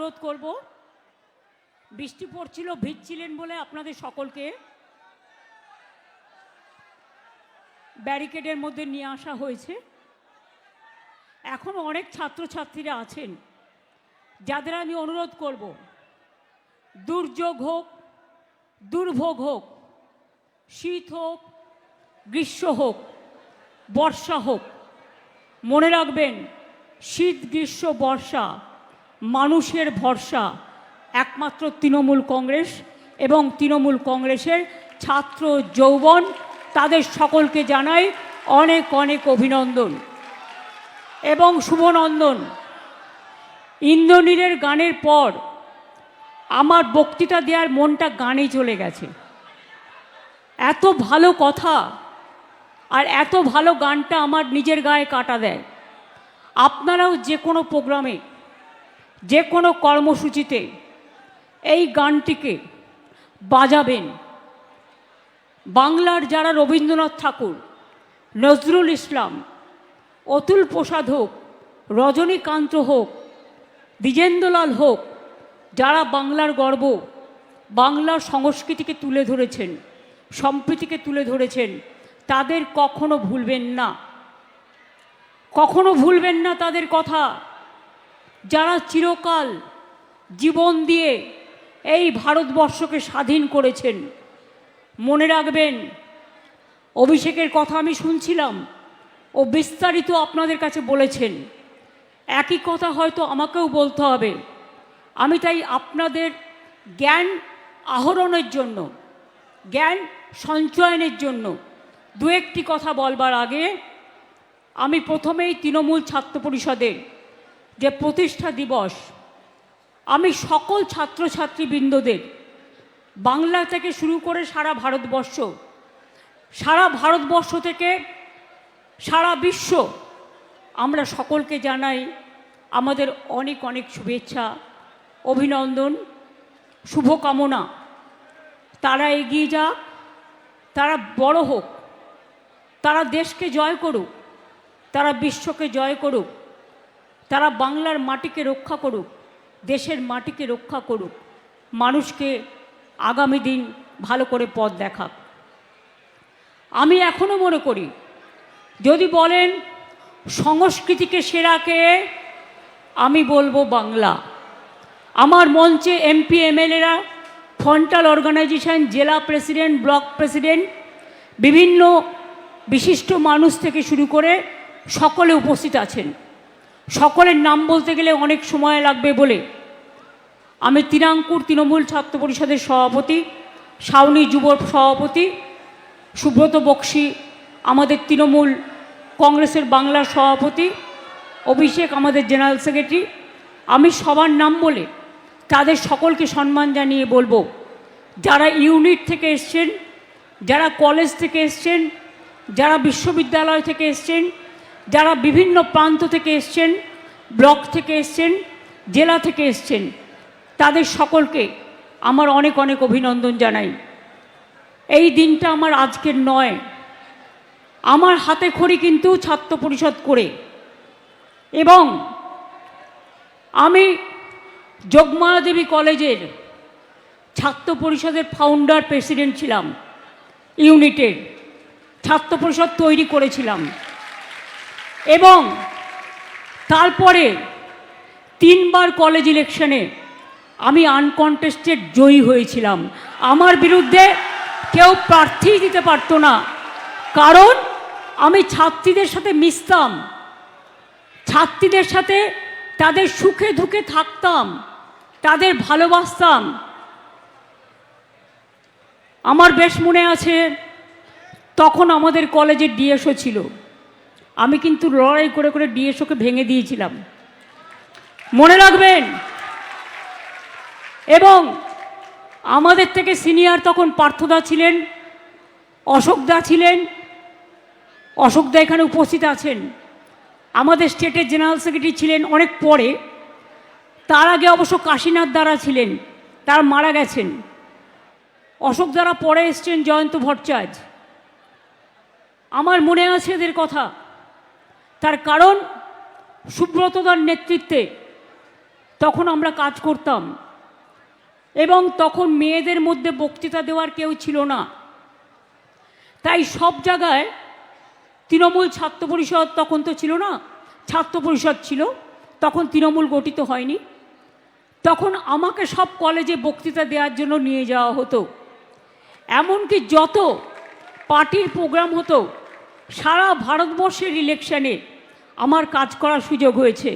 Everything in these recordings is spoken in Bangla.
অনুরোধ করব, বৃষ্টি পড়ছিল, ভিজছিলেন বলে আপনাদের সকলকে ব্যারিকেডের মধ্যে নিয়ে আসা হয়েছে। এখনও অনেক ছাত্রছাত্রীরা আছেন যাদের আমি অনুরোধ করব, দুর্যোগ হোক, দুর্ভোগ হোক, শীত হোক, গ্রীষ্ম হোক, বর্ষা হোক, মনে রাখবেন শীত গ্রীষ্ম বর্ষা মানুষের ভরসা একমাত্র তৃণমূল কংগ্রেস এবং তৃণমূল কংগ্রেসের ছাত্র যৌবন। তাদের সকলকে জানাই অনেক অনেক অভিনন্দন এবং শুভনন্দন। ইন্দ্রনীলের গানের পর আমার বক্তৃতা দেওয়ার মনটা গানে চলে গেছে। এত ভালো কথা আর এত ভালো গানটা আমার নিজের গায়ে কাটা দেয়। আপনারাও যে কোনো প্রোগ্রামে, যে কোনো কর্মসূচিতে এই গানটিকে বাজাবেন। বাংলার যারা রবীন্দ্রনাথ ঠাকুর, নজরুল ইসলাম, অতুল প্রসাদ হোক, রজনীকান্ত হোক, দ্বিজেন্দ্রলাল হোক, যারা বাংলার গর্ব, বাংলার সংস্কৃতিকে তুলে ধরেছেন, সম্প্রীতিকে তুলে ধরেছেন, তাদের কখনো ভুলবেন না, কখনো ভুলবেন না তাদের কথা। যারা চিরকাল জীবন দিয়ে এই ভারতবর্ষকে স্বাধীন করেছেন। মনে রাখবেন, অভিষেকের কথা আমি শুনছিলাম, ও বিস্তারিত আপনাদের কাছে বলেছেন। একই কথা হয়তো আমাকেও বলতে হবে। আমি তাই আপনাদের জ্ঞান আহরণের জন্য, জ্ঞান সঞ্চয়নের জন্য দু একটি কথা বলবার আগে আমি প্রথমেই তৃণমূল ছাত্র পরিষদের যে প্রতিষ্ঠা দিবস, আমি সকল ছাত্রছাত্রীবৃন্দদের, বাংলা থেকে শুরু করে সারা ভারতবর্ষ থেকে সারা বিশ্ব, আমরা সকলকে জানাই আমাদের অনেক অনেক শুভেচ্ছা, অভিনন্দন, শুভকামনা। তারা এগিয়ে যাক, তারা বড় হোক, তারা দেশকে জয় করুক, তারা বিশ্বকে জয় করুক, তারা বাংলার মাটিকে রক্ষা করুক, দেশের মাটিকে রক্ষা করুক, মানুষকে আগামী দিন ভালো করে পথ দেখাক। আমি এখনও মনে করি, যদি বলেন সংস্কৃতিকে সেরা কে, আমি বলবো বাংলা। আমার মঞ্চে এমপি এমএলএরা, ফ্রন্টাল অর্গানাইজেশন, জেলা প্রেসিডেন্ট, ব্লক প্রেসিডেন্ট, বিভিন্ন বিশিষ্ট মানুষ থেকে শুরু করে সকলে উপস্থিত আছেন। সকলের নাম বলতে গেলে অনেক সময় লাগবে বলে আমি তিনাঙ্কুর তৃণমূল ছাত্র পরিষদের সভাপতি, সাউনি যুব সভাপতি, সুব্রত বক্সি আমাদের তৃণমূল কংগ্রেসের বাংলার সভাপতি, অভিষেক আমাদের জেনারেল সেক্রেটারি, আমি সবার নাম বলে তাদের সকলকে সম্মান জানিয়ে বলবো, যারা ইউনিট থেকে এসছেন, যারা কলেজ থেকে এসছেন, যারা বিশ্ববিদ্যালয় থেকে এসছেন, যারা বিভিন্ন প্রান্ত থেকে এসছেন, ব্লক থেকে এসছেন, জেলা থেকে এসছেন, তাদের সকলকে আমার অনেক অনেক অভিনন্দন জানাই। এই দিনটা আমার আজকের নয়, আমার হাতে খড়ি কিন্তু ছাত্র পরিষদ করে, এবং আমি যোগমায়া দেবী কলেজের ছাত্র পরিষদের ফাউন্ডার প্রেসিডেন্ট ছিলাম, ইউনিটের ছাত্র পরিষদ তৈরি করেছিলাম, এবং তারপরে 3 বার কলেজ ইলেকশনে আমি আনকন্টেস্টেড জয়ী হয়েছিলাম। আমার বিরুদ্ধে কেউ প্রার্থী দিতে পারতো না, কারণ আমি ছাত্রীদের সাথে মিশতাম, ছাত্রীদের সাথে তাদের সুখে দুঃখে থাকতাম, তাদের ভালোবাসতাম। আমার বেশ মনে আছে, তখন আমাদের কলেজে ডিএসও ছিল, আমি কিন্তু লড়াই করে করে ডিএসওকে ভেঙে দিয়েছিলাম, মনে রাখবেন। এবং আমাদের থেকে সিনিয়র তখন পার্থদা ছিলেন, অশোকদা ছিলেন, অশোকদা এখানে উপস্থিত আছেন, আমাদের স্টেটের জেনারেল সেক্রেটারি ছিলেন অনেক পরে। তার আগে অবশ্য কাশীনাথ দ্বারা ছিলেন, তারা মারা গেছেন। অশোক দ্বারা পরে এসছেন জয়ন্ত ভট্টাচার্য। আমার মনে আছে এদের কথা, তার কারণ সুব্রতদার নেতৃত্বে তখন আমরা কাজ করতাম, এবং তখন মেয়েদের মধ্যে বক্তৃতা দেওয়ার কেউ ছিল না। তাই সব জায়গায় তৃণমূল ছাত্র পরিষদ, তখন তো ছিল না, ছাত্র পরিষদ ছিল, তখন তৃণমূল গঠিত হয়নি। তখন আমাকে সব কলেজে বক্তৃতা দেওয়ার জন্য নিয়ে যাওয়া হতো। এমনকি যত পার্টির প্রোগ্রাম হতো, সারা ভারতবর্ষের ইলেকশানে আমার কাজ করার সুযোগ হয়েছে।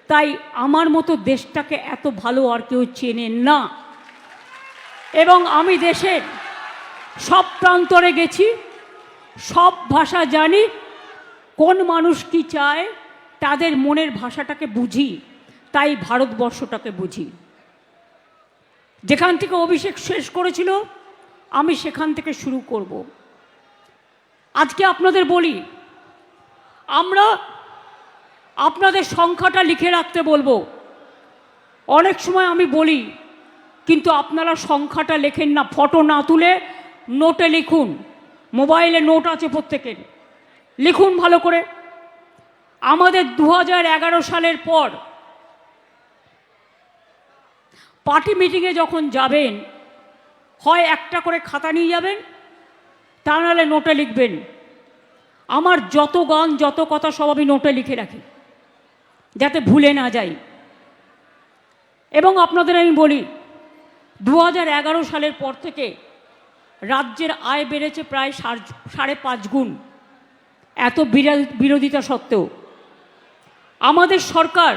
তাই আমার মতো দেশটাকে এত ভালো আর কেউ চেনে না। এবং আমি দেশের সব প্রান্তরে গেছি, সব ভাষা জানি, কোন মানুষ কি চায় তাদের মনের ভাষাটাকে বুঝি, তাই ভারতবর্ষটাকে বুঝি। যেখান থেকে অভিষেক শেষ করেছিল আমি সেখান থেকে শুরু করব। আজকে আপনাদের বলি, আমরা আপনাদের সংখ্যাটা লিখে রাখতে বলবো। অনেক সময় আমি বলি, কিন্তু আপনারা সংখ্যাটা লেখেন না, ফটো না তুলে নোটে লিখুন। মোবাইলে নোট আছে প্রত্যেকের, লিখুন ভালো করে। আমাদের 2011 সালের পর পার্টি মিটিংয়ে যখন যাবেন, হয় একটা করে খাতা নিয়ে যাবেন, তা নাহলে নোটে লিখবেন। আমার যত গান, যত কথা সব আমি নোটে লিখে রাখি, যাতে ভুলে না যাই। এবং আপনাদের আমি বলি, 2011 সালের পর থেকে রাজ্যের আয় বেড়েছে প্রায় 5.5 গুণ। এত বিরোধিতা সত্ত্বেও আমাদের সরকার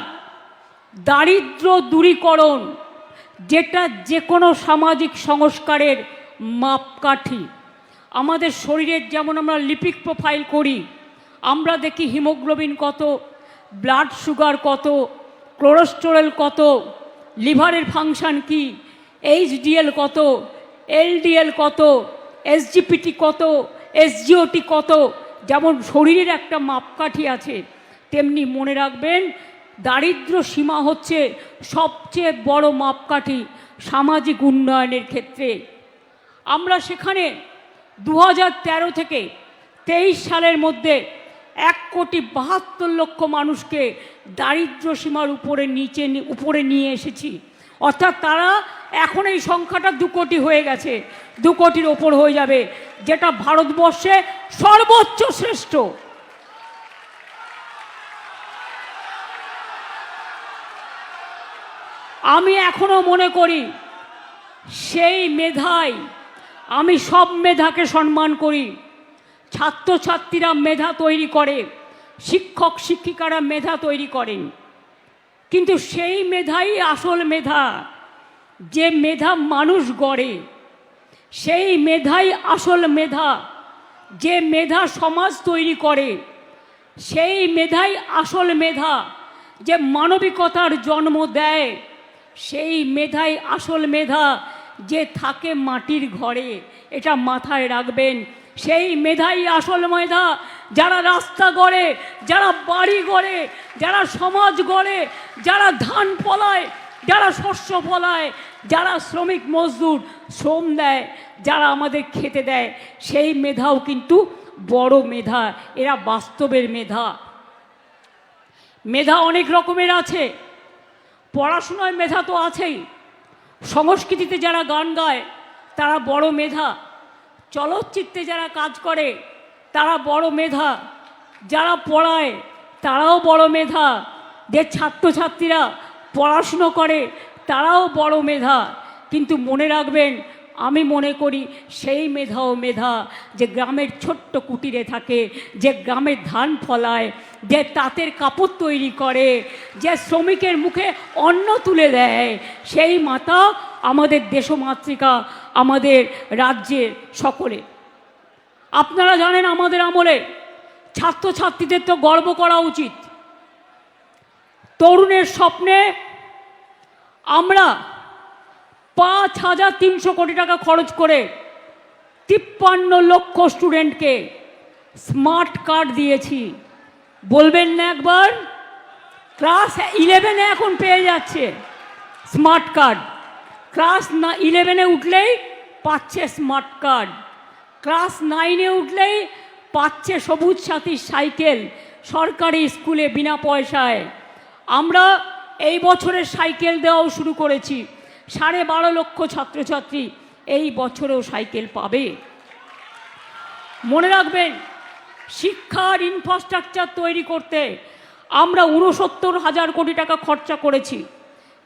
দারিদ্র দূরীকরণ, যেটা যে কোনো সামাজিক সংস্কারের মাপকাঠি, আমাদের শরীরের যেমন আমরা লিপিড প্রোফাইল করি, আমরা দেখি হিমোগ্লোবিন কত, ব্লাড সুগার কত, কোলেস্টেরল কত, লিভারের ফাংশন কি, এইচডিএল কত, এলডিএল কত, এসজিপিটি কত, এসজিওটি কত, যেমন শরীরের একটা মাপকাঠি আছে, তেমনি মনে রাখবেন দারিদ্র সীমা হচ্ছে সবচেয়ে বড় মাপকাঠি সামাজিক উন্নয়নের ক্ষেত্রে। আমরা সেখানে 2013 থেকে 23 সালের মধ্যে 1,72,00,000 মানুষকে দারিদ্র সীমার উপরে নিয়ে এসেছি। অর্থাৎ তারা এখন এই সংখ্যাটা 2 কোটি হয়ে গেছে, 2 কোটির ওপর হয়ে যাবে, যেটা ভারতবর্ষে সর্বোচ্চ শ্রেষ্ঠ। আমি এখনো মনে করি সেই মেধায়, আমি সব মেধাকে সম্মান করি। ছাত্রছাত্রীরা মেধা তৈরি করে, শিক্ষক শিক্ষিকারা মেধা তৈরি করেন, কিন্তু সেই মেধাই আসল মেধা। যে মেধা মানুষ গড়ে, সেই মেধাই আসল মেধা। যে মেধা সমাজ তৈরি করে, সেই মেধাই আসল মেধা। যে মানবিকতার জন্ম দেয়, সেই মেধাই আসল মেধা। যে থাকে মাটির ঘরে, এটা মাথায় রাখবেন, সেই মেধাই আসল মেধা। যারা রাস্তা গড়ে, যারা বাড়ি গড়ে, যারা সমাজ গড়ে, যারা ধান ফলায়, যারা শস্য ফলায়, যারা শ্রমিক মজদুর শ্রম দেয়, যারা আমাদের খেতে দেয়, সেই মেধাও কিন্তু বড় মেধা। এরা বাস্তবের মেধা। মেধা অনেক রকমের আছে। পড়াশোনায় মেধা তো আছেই, সংস্কৃতিতে যারা গান গায় তারা বড় মেধা, চলচ্চিত্রে যারা কাজ করে তারা বড় মেধা, যারা পড়ায় তারাও বড় মেধা, যে ছাত্রছাত্রীরা পড়াশুনো করে তারাও বড় মেধা। কিন্তু মনে রাখবেন, আমি মনে করি সেই মেধাও মেধা যে গ্রামের ছোট্ট কুটিরে থাকে, যে গ্রামের ধান ফলায়, যে তাঁতের কাপড় তৈরি করে, যে শ্রমিকের মুখে অন্ন তুলে দেয়, সেই মাতা আমাদের দেশমাতৃকা, আমাদের রাজ্যের সকলে। আপনারা জানেন, আমাদের আমলে ছাত্রছাত্রীদের তো গর্ব করা উচিত। তরুণের স্বপ্নে আমরা 5,300 কোটি টাকা খরচ করে 53 লক্ষ স্টুডেন্টকে স্মার্ট কার্ড দিয়েছি। বলবেন না একবার? ক্লাস 11-এ এখন পেয়ে যাচ্ছে স্মার্ট কার্ড। ক্লাস 11-এ উঠলেই পাচ্ছে স্মার্ট কার্ড। ক্লাস 9-এ উঠলেই পাচ্ছে সবুজ সাথী সাইকেল সরকারি স্কুলে বিনা পয়সায়। আমরা এই বছরে সাইকেল দেওয়াও শুরু করেছি। 12.5 লক্ষ ছাত্রছাত্রী এই বছরেও সাইকেল পাবে। মনে রাখবেন, শিক্ষার ইনফ্রাস্ট্রাকচার তৈরি করতে আমরা 69,000 কোটি টাকা খরচা করেছি।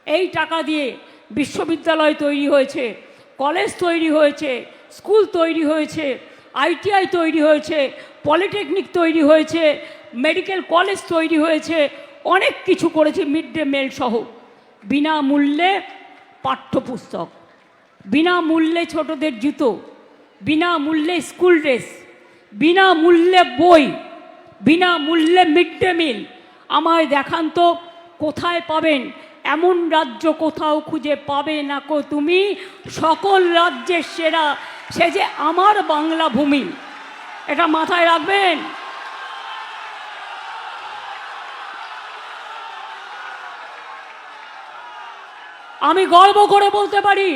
এই টাকা দিয়ে বিশ্ববিদ্যালয় তৈরি হয়েছে, কলেজ তৈরি হয়েছে, স্কুল তৈরি হয়েছে, ITI তৈরি হয়েছে, পলিটেকনিক তৈরি হয়েছে, মেডিকেল কলেজ তৈরি হয়েছে, অনেক কিছু করেছে। মিড ডে মিল সহ বিনামূল্যে পাঠ্যপুস্তক, বিনামূল্যে ছোটদের জুতো, বিনামূল্যে স্কুল ড্রেস, বিনামূল্যে বই, বিনামূল্যে মিড ডে মিল। আমায় দেখান তো কোথায় পাবেন? এমন রাজ্য কোথাও খুঁজে পাবে না কো তুমি, সকল রাজ্যের সেরা সে যে আমার বাংলা ভূমি। এটা মাথায় রাখবেন। আমি গর্ব করে বলতে পারি,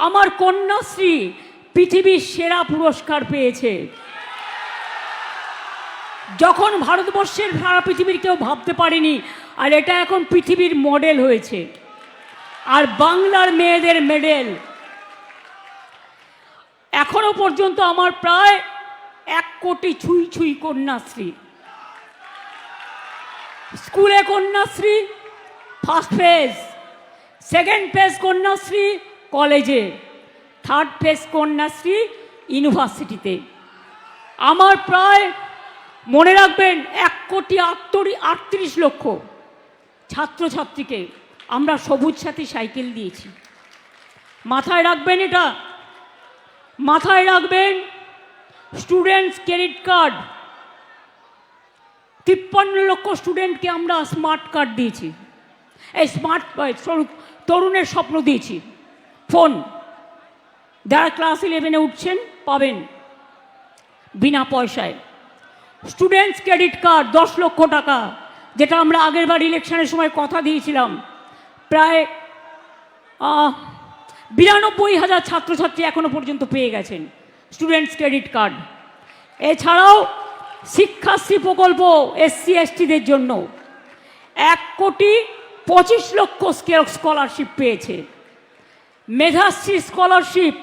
আমার কন্যাশ্রী পৃথিবীর সেরা পুরস্কার পেয়েছে। যখন ভারতবর্ষের সারা পৃথিবীর কেউ ভাবতে পারেনি, আর এটা এখন পৃথিবীর মডেল হয়েছে। আর বাংলার মেয়েদের মেডেল এখনো পর্যন্ত আমার প্রায় 1 কোটি ছুঁই ছুঁই কন্যাশ্রী। স্কুলে Kanyashree first phase, second phase Kanyashree কলেজে, থার্ড ফেজ কন্যাশ্রী ইউনিভার্সিটিতে। আমার প্রায় মনে রাখবেন 1,38 লক্ষ ছাত্রছাত্রীকে আমরা সবুজ সাথী সাইকেল দিয়েছি। মাথায় রাখবেন, এটা মাথায় রাখবেন। স্টুডেন্টস ক্রেডিট কার্ড, 53 লক্ষ স্টুডেন্টকে আমরা স্মার্ট কার্ড দিয়েছি। এই স্মার্ট তরুণের স্বপ্ন দিয়েছি। ফোন যারা ক্লাস 11-এ উঠছেন পাবেন বিনা পয়সায়। স্টুডেন্টস ক্রেডিট কার্ড 10 লক্ষ টাকা, যেটা আমরা আগের বার ইলেকশনের সময় কথা দিয়েছিলাম। প্রায় 92,000 ছাত্রছাত্রী এখনো পর্যন্ত পেয়ে গেছেন স্টুডেন্টস ক্রেডিট কার্ড। এছাড়াও শিক্ষাশ্রী প্রকল্প SC STদের জন্য 1,25 লক্ষ স্কলারশিপ পেয়েছে। মেধাশ্রী স্কলারশিপ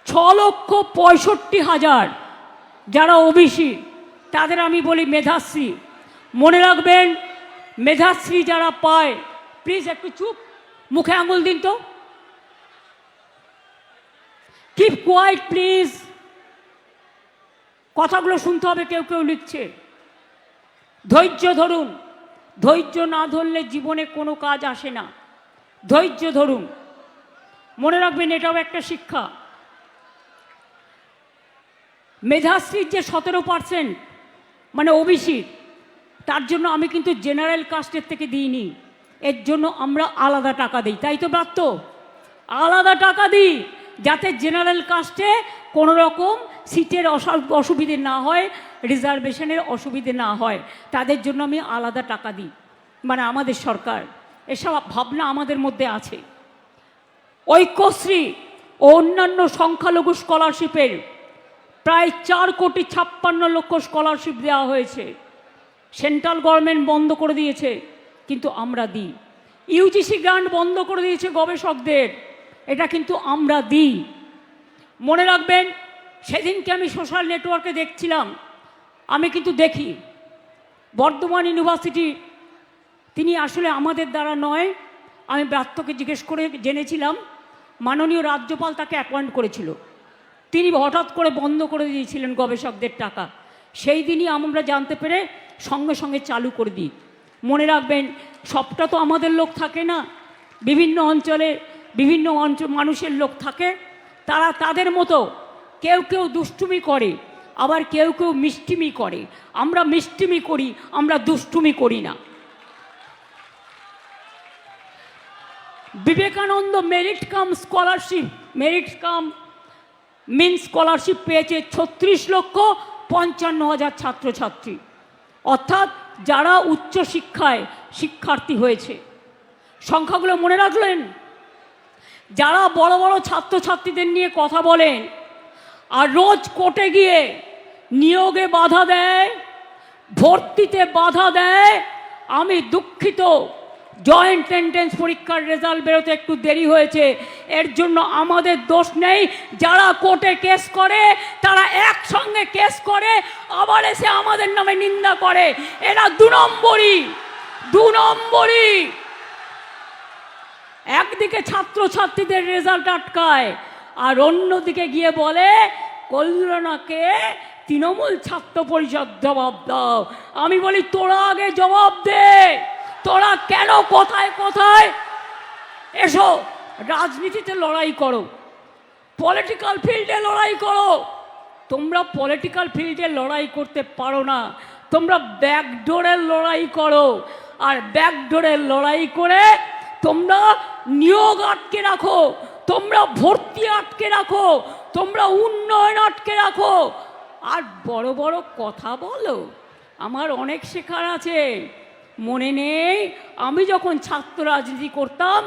6,65,000 যারা OBC তাদের আমি বলি মেধাশ্রী। মনে রাখবেন, মেধাশ্রী যারা পায়, প্লিজ একটু চুপ, মুখে আঙুল দিন তো, কিপ কোয়াইট প্লিজ। কথাগুলো শুনতে হবে, কেউ কেউ লিখছে। ধৈর্য ধরুন, ধৈর্য না ধরলে জীবনে কোনো কাজ আসে না। ধৈর্য ধরুন, মনে রাখবেন এটাও একটা শিক্ষা। মেধাশ্রীর যে 17% মানে OBC, তার জন্য আমি কিন্তু জেনারেল কাস্টের থেকে দিইনি। এর জন্য আমরা আলাদা টাকা দিই, তাই তো ব্রাত্য? আলাদা টাকা দিই যাতে জেনারেল কাস্টে কোনো রকম সিটের অসুবিধে না হয়, রিজার্ভেশনের অসুবিধে না হয়, তাদের জন্য আমি আলাদা টাকা দিই। মানে আমাদের সরকার এসব ভাবনা আমাদের মধ্যে আছে। ঐক্যশ্রী ও অন্যান্য সংখ্যালঘু স্কলারশিপের প্রায় 4,56 লক্ষ স্কলারশিপ দেওয়া হয়েছে। সেন্ট্রাল গভর্নমেন্ট বন্ধ করে দিয়েছে, কিন্তু আমরা দিই। UGC গ্রান্ট বন্ধ করে দিয়েছে গবেষকদের, এটা কিন্তু আমরা দিই। মনে রাখবেন, সেদিনকে আমি সোশ্যাল নেটওয়ার্কে দেখছিলাম, আমি কিন্তু দেখি বর্ধমান ইউনিভার্সিটি, তিনি আসলে আমাদের দ্বারা নয়, আমি ব্রাত্যকে জিজ্ঞেস করে জেনেছিলাম, মাননীয় রাজ্যপাল তাকে অ্যাপয়েন্ট করেছিল, তিনি হঠাৎ করে বন্ধ করে দিয়েছিলেন গবেষকদের টাকা। সেই দিনই আমরা জানতে পেরে সঙ্গে সঙ্গে চালু করে দিই। মনে রাখবেন, সবটা তো আমাদের লোক থাকে না, বিভিন্ন অঞ্চলে বিভিন্ন মানুষের লোক থাকে, তারা তাদের মতো কেউ কেউ দুষ্টুমি করে, আবার কেউ কেউ মিষ্টিমি করে। আমরা মিষ্টিমি করি, আমরা দুষ্টুমি করি না। Vivekananda merit cum scholarship, merit cum mean scholarship পেয়েছে 36,55,000 ছাত্রছাত্রী, অর্থাৎ যারা উচ্চশিক্ষায় শিক্ষার্থী হয়েছে। সংখ্যাগুলো মনে রাখলেন? যারা বড় বড় ছাত্রছাত্রীদের নিয়ে কথা বলেন আর রোজ কোর্টে গিয়ে নিয়োগে বাধা দেয়, ভর্তিতে বাধা দেয়, আমি দুঃখিত, জয়েন্ট এন্ট্রেন্স পরীক্ষার রেজাল্ট বেরোতে একটু দেরি হয়েছে, এর জন্য আমাদের দোষ নেই। যারা কোর্টে কেস করে তারা একসঙ্গে কেস করে আবার এসে আমাদের নামে নিন্দা করে, এরা 2 নম্বরই। একদিকে ছাত্রছাত্রীদের রেজাল্ট আটকায় আর অন্যদিকে গিয়ে বলে কল্যাণকে তৃণমূল ছাত্র পরিষদ জবাব দাও। আমি বলি তোরা আগে জবাব দে, তোরা কেন কোথায় কোথায় এসো রাজনীতিতে লড়াই করো, পলিটিক্যাল ফিল্ডে লড়াই করো। তোমরা পলিটিক্যাল ফিল্ডে লড়াই করতে পারো না, তোমরা ব্যাকডোরের লড়াই করো। আর ব্যাকডোরের লড়াই করে তোমরা নিয়োগ আটকে রাখো, তোমরা ভর্তি আটকে রাখো, তোমরা উন্নয়ন আটকে রাখো, আর বড় বড় কথা বলো। আমার অনেক শেখার আছে। মনে নেই আমি যখন ছাত্র রাজনীতি করতাম,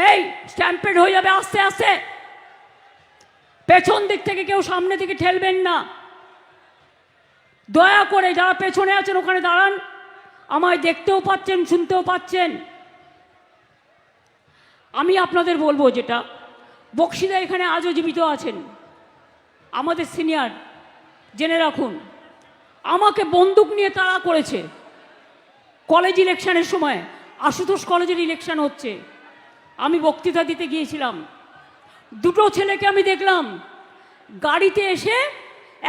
এই স্ট্যাম্পেড হয়ে যাবে আস্তে আস্তে, পেছন দিক থেকে কেউ সামনে দিকে ঠেলবেন না, দয়া করে যারা পেছনে আছেন ওখানে দাঁড়ান, আমায় দেখতেও পাচ্ছেন শুনতেও পাচ্ছেন। আমি আপনাদের বলবো যেটা, বক্সিদা এখানে আজও জীবিত আছেন, আমাদের সিনিয়র, জেনে রাখুন আমাকে বন্দুক নিয়ে তাড়া করেছে কলেজ ইলেকশনের সময়। আশুতোষ কলেজের ইলেকশন হচ্ছে, আমি বক্তৃতা দিতে গিয়েছিলাম, 2টো ছেলেকে আমি দেখলাম গাড়িতে এসে,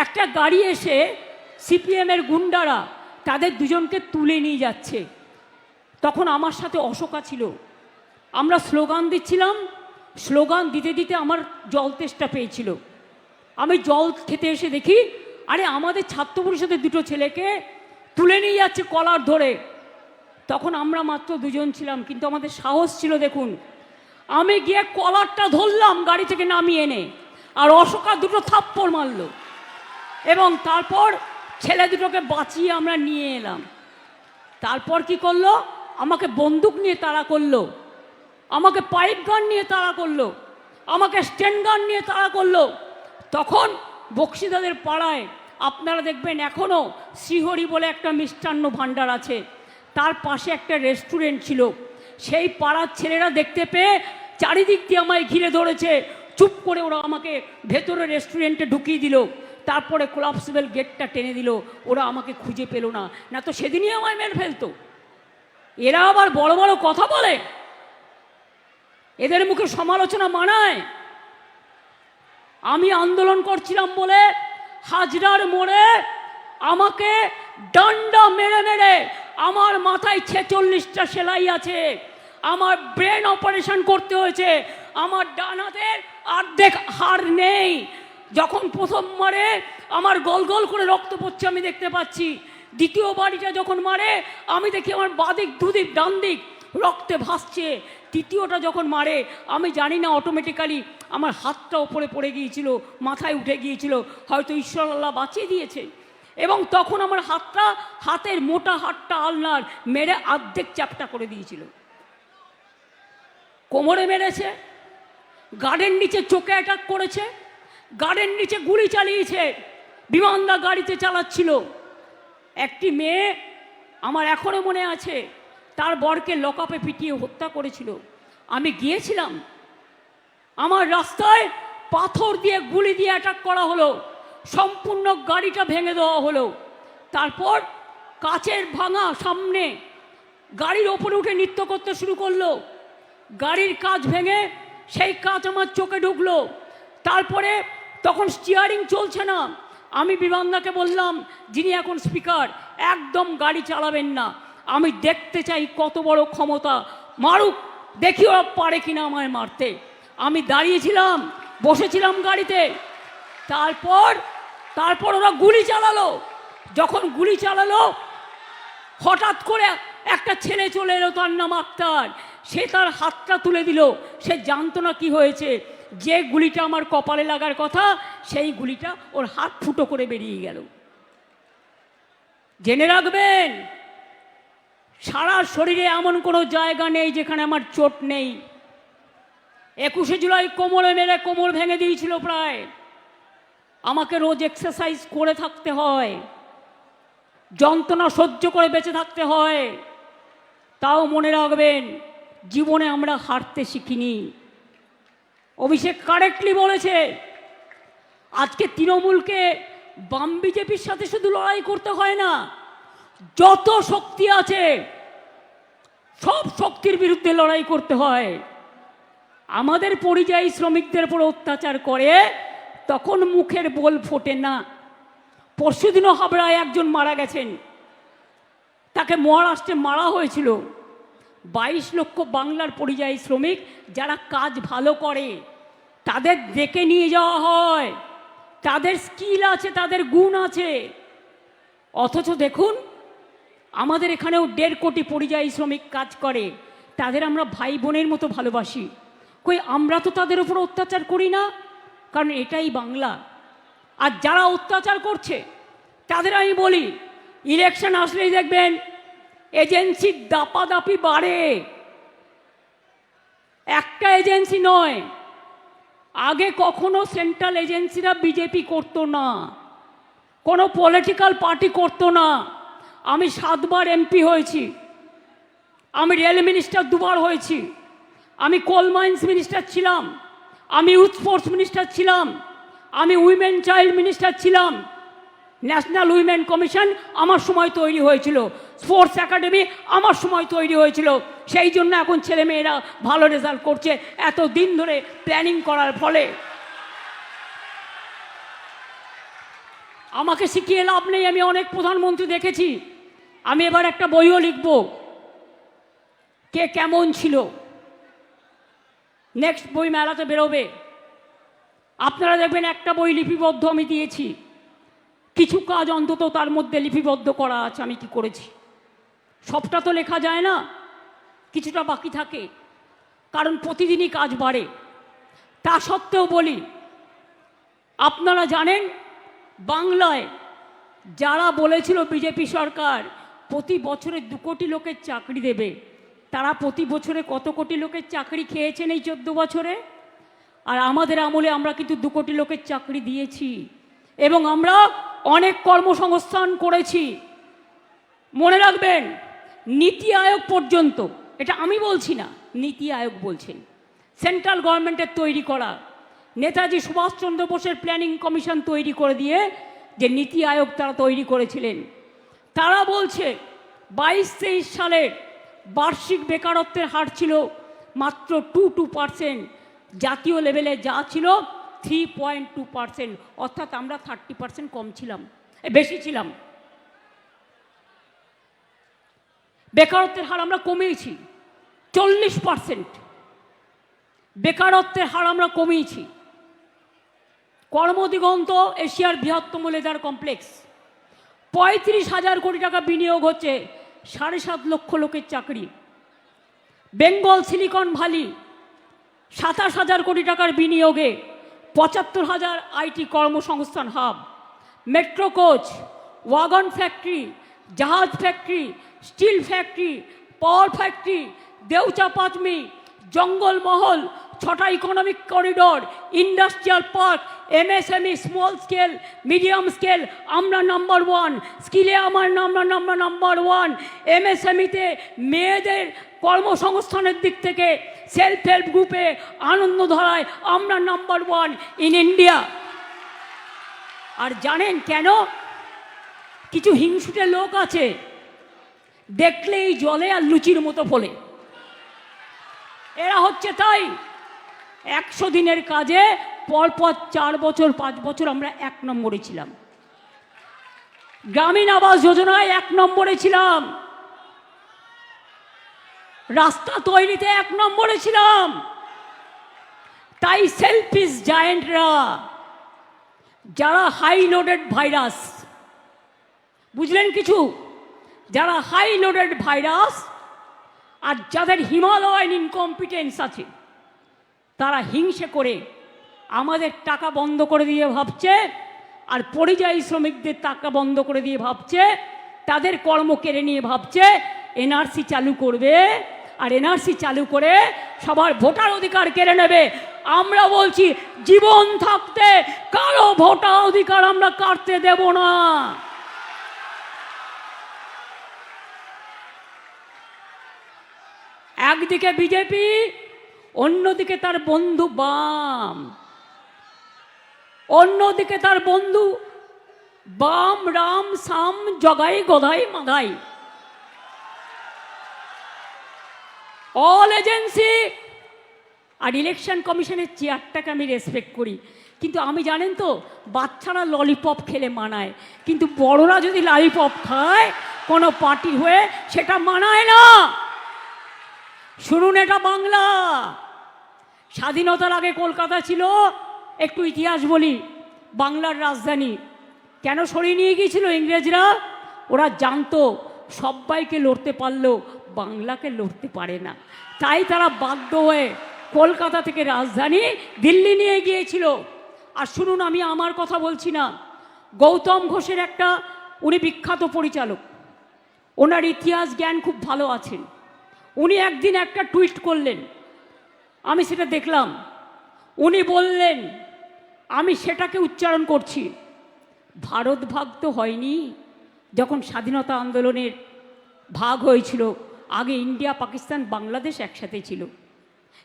একটা গাড়ি এসে সিপিএমের গুন্ডারা তাদের 2জনকে তুলে নিয়ে যাচ্ছে। তখন আমার সাথে অশোকা ছিল, আমরা স্লোগান দিচ্ছিলাম, স্লোগান দিতে দিতে আমার জল তেষ্টা পেয়েছিল। আমি জল খেতে এসে দেখি আরে আমাদের ছাত্র পরিষদের 2টো ছেলেকে তুলে নিয়ে যাচ্ছে কলার ধরে। তখন আমরা মাত্র 2জন ছিলাম, কিন্তু আমাদের সাহস ছিল দেখুন। আমি গিয়ে কলারটা ধরলাম গাড়ি থেকে নামিয়ে এনে, আর অশোকা 2টো থাপ্পড় মারল, এবং তারপর ছেলে 2টোকে বাঁচিয়ে আমরা নিয়ে এলাম। তারপর কি করলো, আমাকে বন্দুক নিয়ে তাড়া করলো, আমাকে পাইপ গান নিয়ে তাড়া করলো, আমাকে স্ট্যান্ড গান নিয়ে তাড়া করলো। তখন বক্সিদাদের পাড়ায় আপনারা দেখবেন এখনও শ্রীহরি বলে একটা মিষ্টান্ন ভাণ্ডার আছে, তার পাশে একটা রেস্টুরেন্ট ছিল। সেই পাড়ার ছেলেরা দেখতে পেয়ে চারিদিক দিয়ে আমায় ঘিরে ধরেছে, চুপ করে ওরা আমাকে ভেতরে রেস্টুরেন্টে ঢুকিয়ে দিল, তারপরে কোলাপসিবল গেটটা টেনে দিল, ওরা আমাকে খুঁজে পেল না, না তো সেদিনই আমায় মেরে ফেলতো। এরা আবার বড় বড় কথা বলে, এদের মুখে সমালোচনা মানায়। আমি আন্দোলন করছিলাম বলে হাজরার মোড়ে আমাকে ডান্ডা মেরে মেরে, আমার মাথায় 46টা সেলাই আছে, আমার ব্রেন অপারেশন করতে হয়েছে, আমার ডান হাতের অর্ধেক হাড় নেই। যখন প্রথম মারে আমার গল গল করে রক্ত পড়ছে আমি দেখতে পাচ্ছি, দ্বিতীয় বাড়িটা যখন মারে আমি দেখি আমার বাদিক দুদিক ডান দিক রক্তে ভাসছে, তৃতীয়টা যখন মারে আমি জানি না অটোমেটিক্যালি আমার হাতটা ওপরে পড়ে গিয়েছিল, মাথায় উঠে গিয়েছিল, হয়তো ঈশ্বর আল্লাহ বাঁচিয়ে দিয়েছে। এবং তখন আমার হাতের মোটা হাতটা আলনার মেরে অর্ধেক চ্যাপটা করে দিয়েছিল। কোমরে মেরেছে, গার্ডের নিচে চোখে অ্যাটাক করেছে, গার্ডের নিচে গুলি চালিয়েছে, বিমানদা গাড়িতে চালাচ্ছিল। একটি মেয়ে আমার এখনো মনে আছে, তার বরকে লকআপে পিটিয়ে হত্যা করেছিল। আমি গিয়েছিলাম, আমার রাস্তায় পাথর দিয়ে গুলি দিয়ে অ্যাটাক করা হলো, সম্পূর্ণ গাড়িটা ভেঙে দেওয়া হলো। তারপর কাচের ভাঙা সামনে গাড়ির ওপরে উঠে নৃত্য করতে শুরু করলো, গাড়ির কাঁচ ভেঙে সেই কাঁচ আমার চোখে ঢুকলো। তারপরে তখন স্টিয়ারিং চলছে না, আমি বিমানদাকে বললাম, যিনি এখন স্পিকার, একদম গাড়ি চালাবেন না, আমি দেখতে চাই কত বড় ক্ষমতা, মারুক, দেখি ওরা পারে কিনা আমায় মারতে। আমি দাঁড়িয়েছিলাম, বসেছিলাম গাড়িতে। তারপর ওরা গুলি চালালো। যখন গুলি চালালো হঠাৎ করে একটা ছেলে চলে এলো, তার নাম আক্তার। সে তার হাতটা তুলে দিল, সে জানতো না কি হয়েছে। যে গুলিটা আমার কপালে লাগার কথা সেই গুলিটা ওর হাত ফুটো করে বেরিয়ে গেল। জেনে রাখবেন, সারা শরীরে এমন কোনো জায়গা নেই যেখানে আমার চোট নেই। 21শে জুলাই কোমরে মেরে কোমর ভেঙে দিয়েছিল প্রায়। আমাকে রোজ এক্সারসাইজ করে থাকতে হয়, যন্ত্রণা সহ্য করে বেঁচে থাকতে হয়। তাও মনে রাখবেন, জীবনে আমরা হারতে শিখিনি। অভিষেক কারেক্টলি বলেছে, আজকে তৃণমূলকে বাম বিজেপির সাথে শুধু লড়াই করতে হয় না, যত শক্তি আছে সব শক্তির বিরুদ্ধে লড়াই করতে হয়। আমাদের পরিযায়ী শ্রমিকদের উপর অত্যাচার করে তখন মুখের বোল ফোটে না। পরশুদিনও হাবড়ায় একজন মারা গেছেন, তাকে মহারাষ্ট্রে মারা হয়েছিল। 22 লক্ষ বাংলার পরিযায়ী শ্রমিক যারা কাজ ভালো করে তাদের ডেকে নিয়ে যাওয়া হয়, তাদের স্কিল আছে, তাদের গুণ আছে। অথচ দেখুন, আমাদের এখানেও 1.5 কোটি পরিযায়ী শ্রমিক কাজ করে, তাদের আমরা ভাই বোনের মতো ভালোবাসি। কই আমরা তো তাদের উপর অত্যাচার করি না, কারণ এটাই বাংলা। আর যারা অত্যাচার করছে তাদের আমি বলি, ইলেকশন আসলেই দেখবেন এজেন্সির দাপাদাপি বাড়ে। একটা এজেন্সি নয়, আগে কখনো সেন্ট্রাল এজেন্সিরা বিজেপি করতো না, কোনো পলিটিক্যাল পার্টি করতো না। আমি 7 বার এমপি হয়েছি, আমি রেল মিনিস্টার 2 বার হয়েছি, আমি কোল মাইন্স মিনিস্টার ছিলাম, আমি ইউথ স্পোর্টস মিনিস্টার ছিলাম, আমি উইমেন চাইল্ড মিনিস্টার ছিলাম। ন্যাশনাল উইমেন কমিশন আমার সময় তৈরি হয়েছিল, স্পোর্টস একাডেমি আমার সময় তৈরি হয়েছিল। সেই জন্য এখন ছেলেমেয়েরা ভালো রেজাল্ট করছে, এত দিন ধরে প্ল্যানিং করার ফলে। আমাকে শিখিয়ে লাভ নেই, আমি অনেক প্রধানমন্ত্রী দেখেছি। আমি এবার একটা বইও লিখব, কে কেমন ছিল। নেক্সট বই মেলাতে বেরোবে, আপনারা দেখবেন একটা বই লিপিবদ্ধ আমি দিয়েছি, কিছু কাজ অন্তত তার মধ্যে লিপিবদ্ধ করা আছে আমি কি করেছি। সবটা তো লেখা যায় না, কিছুটা বাকি থাকে, কারণ প্রতিদিনই কাজ বাড়ে। তা সত্ত্বেও বলি, আপনারা জানেন বাংলায় যারা বলেছিল বিজেপি সরকার প্রতি বছরে 2 কোটি লোকের চাকরি দেবে, তারা প্রতি বছরে কত কোটি লোকের চাকরি খেয়েছেন এই 14 বছরে? আর আমাদের আমলে আমরা কিন্তু 2 কোটি লোকের চাকরি দিয়েছি এবং আমরা অনেক কর্মসংস্থান করেছি। মনে রাখবেন, নীতি আয়োগ পর্যন্ত, এটা আমি বলছি না, নীতি আয়োগ বলছেন, সেন্ট্রাল গভর্নমেন্টের তৈরি করা, নেতাজি সুভাষচন্দ্র বোসের প্ল্যানিং কমিশন তৈরি করে দিয়ে যে নীতি আয়োগ তারা তৈরি করেছিলেন, তারা বলছে 22-23 সালের বার্ষিক বেকারত্বের হার ছিল মাত্র 2%, জাতীয় লেভেলে যা ছিল 3.2%, অর্থাৎ আমরা 30% কম ছিলাম, বেশি ছিলাম। বেকারত্বের হার আমরা কমিয়েছি 40%, বেকারত্বের হার আমরা কমিয়েছি। কর্মদিগন্ত এশিয়ার বৃহত্তম লেদার কমপ্লেক্স, 35,000 কোটি টাকা বিনিয়োগ হচ্ছে, 7.5 লক্ষ লোকের চাকরি। বেঙ্গল সিলিকন ভ্যালি 27,000 কোটি টাকার বিনিয়োগে 75,000 আইটি কর্মসংস্থান হাব। মেট্রো কোচ, ওয়াগন ফ্যাক্টরি, জাহাজ factory, steel factory, power factory, Deocha Pachami, Jangalmahal, 6টা economic corridor, industrial park, MSME, small scale, medium scale, আমরা নাম্বার 1। স্কিলে আমরা নাম্বার 1। এমএসএমইতে মেয়েদের কর্মসংস্থানের দিক থেকে সেলফ হেল্প গ্রুপে আনন্দধারায় আমরা নাম্বার 1 ইন ইন্ডিয়া। আর জানেন কেন? কিছু হিংসুটে লোক আছে, দেখলেই জলে আর লুচির মতো ফলে। এরা হচ্ছে তাই 100 দিনের কাজে পরপর 4 বছর 5 বছর আমরা 1 নম্বরে ছিলাম। গ্রামীণ আবাস যোজনায় 1 নম্বরে ছিলাম, রাস্তা তৈরিতে 1 নম্বরে ছিলাম। তাই সেলফিশ জায়েন্টরা, যারা হাই লোডেড ভাইরাস, বুঝলেন কিছু, যারা হাই লোডেড ভাইরাস আর যাদের হিমালয়ান ইনকম্পিটেন্স আছে, তারা হিংসে করে আমাদের টাকা বন্ধ করে দিয়ে ভাবছে, আর পরিযায়ী শ্রমিকদের টাকা বন্ধ করে দিয়ে ভাবছে, তাদের কর্ম কেড়ে নিয়ে ভাবছে এনআরসি চালু করবে, আর এনআরসি চালু করে সবার ভোটার অধিকার কেড়ে নেবে। আমরা বলছি জীবন থাকতে কারো ভোটার অধিকার আমরা কাটতে দেব না। একদিকে বিজেপি, অন্যদিকে তার বন্ধু বাম, অন্যদিকে তার বন্ধু বাম, রাম, সাম, জগাই, গদাই, মাগাই, অল এজেন্সি। আর ইলেকশন কমিশনের চেয়ারটাকে আমি রেসপেক্ট করি, কিন্তু আমি জানেন তো, বাচ্চারা ললিপপ খেলে মানায়, কিন্তু বড়রা যদি ললিপপ খায় কোনো পার্টি হয়ে, সেটা মানায় না। শুনুন, এটা বাংলা। স্বাধীনতার আগে কলকাতা ছিল, একটু ইতিহাস বলি, বাংলার রাজধানী। কেন সরিয়ে নিয়ে গিয়েছিল ইংরেজরা? ওরা জানতো সবাইকে লড়তে পারলেও বাংলাকে লড়তে পারে না, তাই তারা বাধ্য হয়ে কলকাতা থেকে রাজধানী দিল্লি নিয়ে গিয়েছিল। আর শুনুন, আমি আমার কথা বলছি না, গৌতম ঘোষের একটা, উনি বিখ্যাত পরিচালক, ওনার ইতিহাস জ্ঞান খুব ভালো আছেন। উনি একদিন একটা টুইট করলেন, আমি সেটা দেখলাম। উনি বললেন, আমি সেটাকে উচ্চারণ করছি, ভারত ভাগ তো হয়নি। যখন স্বাধীনতা আন্দোলনের ভাগ হয়েছিল, আগে ইন্ডিয়া, পাকিস্তান, বাংলাদেশ একসাথে ছিল,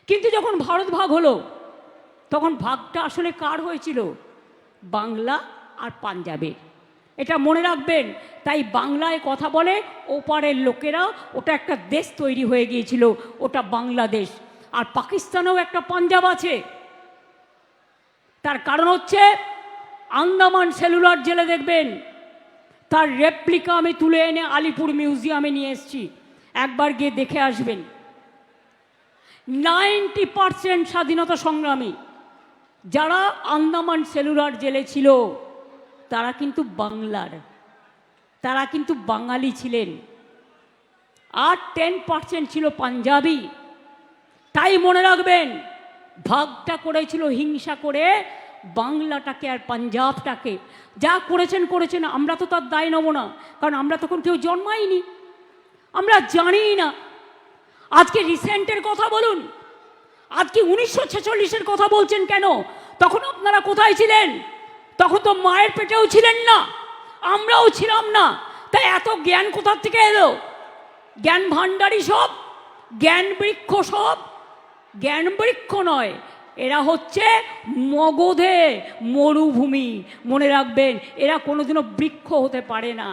কিন্তু যখন ভারত ভাগ হলো, তখন ভাগটা আসলে কার হয়েছিল? বাংলা আর পাঞ্জাবের। এটা মনে রাখবেন। তাই বাংলায় কথা বলে ওপারের লোকেরা, ওটা একটা দেশ তৈরি হয়ে গিয়েছিল, ওটা বাংলাদেশ। আর পাকিস্তানেও একটা পাঞ্জাব আছে। তার কারণ হচ্ছে, আন্দামান সেলুলার জেলে দেখবেন, তার রেপ্লিকা আমি তুলে এনে আলিপুর মিউজিয়ামে নিয়ে এসেছি, একবার গিয়ে দেখে আসবেন। 90% স্বাধীনতা সংগ্রামী যারা আন্দামান সেলুলার জেলে ছিল, তারা কিন্তু বাংলার, তারা কিন্তু বাঙালি ছিলেন। আর 10% ছিল পাঞ্জাবি। তাই মনে রাখবেন, ভাগটা করেছিল হিংসা করে, বাংলাটাকে আর পাঞ্জাবটাকে। যা করেছেন করেছেন, আমরা তো তার দায় নেব না, কারণ আমরা তখন কেউ জন্মাইনি, আমরা জানি না। আজকে রিসেন্টের কথা বলুন, আজকে 1946-এর কথা বলছেন কেন? তখন আপনারা কোথায় ছিলেন? তখন তো মায়ের পেটেও ছিলেন না, আমরাও ছিলাম না। তাই এত জ্ঞান কোথার থেকে এলো? জ্ঞান ভাণ্ডারী সব, জ্ঞান বৃক্ষ সব। জ্ঞান বৃক্ষ নয়, এরা হচ্ছে মগধে মরুভূমি। মনে রাখবেন, এরা কোনোদিনও বৃক্ষ হতে পারে না।